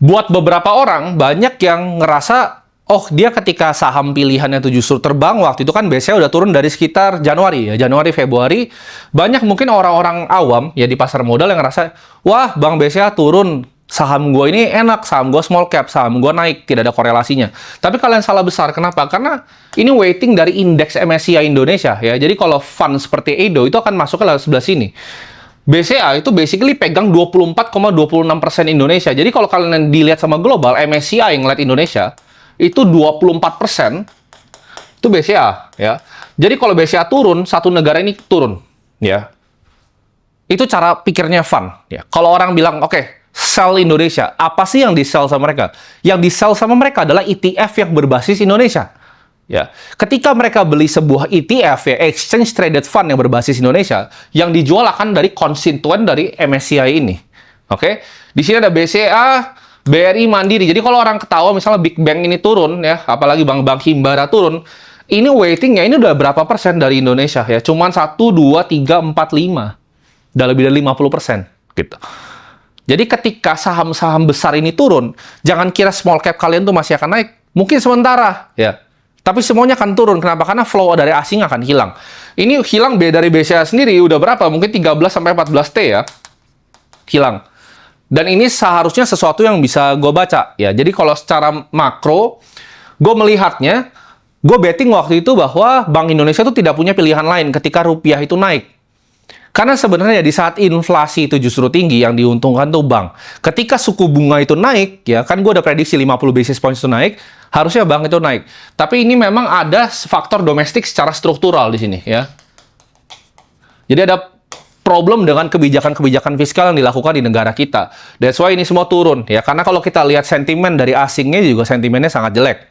Buat beberapa orang, banyak yang ngerasa, oh dia ketika saham pilihannya itu justru terbang, waktu itu kan biasanya udah turun dari sekitar Januari, ya Januari, Februari. Banyak mungkin orang-orang awam ya di pasar modal yang ngerasa, wah Bank BCA turun, saham gue ini enak, saham gue small cap, saham gue naik, tidak ada korelasinya. Tapi kalian salah besar, kenapa? Karena ini weighting dari indeks MSCI Indonesia, ya. Jadi kalau fund seperti Edo itu akan masuk ke sebelah sini. BCA itu basically pegang 24,26% Indonesia. Jadi kalau kalian dilihat sama global, MSCI yang ngeliat Indonesia, itu 24% itu BCA, ya. Jadi kalau BCA turun, satu negara ini turun, ya. Itu cara pikirnya fund, ya. Kalau orang bilang, oke, sell Indonesia, apa sih yang di-sell sama mereka? Yang di-sell sama mereka adalah ETF yang berbasis Indonesia. Ya, ketika mereka beli sebuah ETF, ya, exchange traded fund yang berbasis Indonesia, yang dijual akan dari konstituen dari MSCI ini. Oke, di sini ada BCA, BRI, Mandiri. Jadi kalau orang ketawa misalnya Big Bank ini turun, ya, apalagi bank-bank Himbara turun, ini weightingnya ini udah berapa persen dari Indonesia, ya? Cuman 1, 2, 3, 4, 5. Udah lebih dari 50%, gitu. Jadi ketika saham-saham besar ini turun, jangan kira small cap kalian tuh masih akan naik. Mungkin sementara, ya. Tapi semuanya akan turun. Kenapa? Karena flow dari asing akan hilang. Ini hilang dari BCA sendiri udah berapa? Mungkin 13-14 T ya. Hilang. Dan ini seharusnya sesuatu yang bisa gue baca. Ya, jadi kalau secara makro, gue melihatnya, gue betting waktu itu bahwa Bank Indonesia itu tidak punya pilihan lain ketika rupiah itu naik. Karena sebenarnya di saat inflasi itu justru tinggi, yang diuntungkan tuh bank. Ketika suku bunga itu naik, ya kan gue udah prediksi 50 basis points itu naik, harusnya bank itu naik. Tapi ini memang ada faktor domestik secara struktural di sini, ya. Jadi ada problem dengan kebijakan-kebijakan fiskal yang dilakukan di negara kita. That's why ini semua turun, ya. Karena kalau kita lihat sentimen dari asingnya juga sentimennya sangat jelek.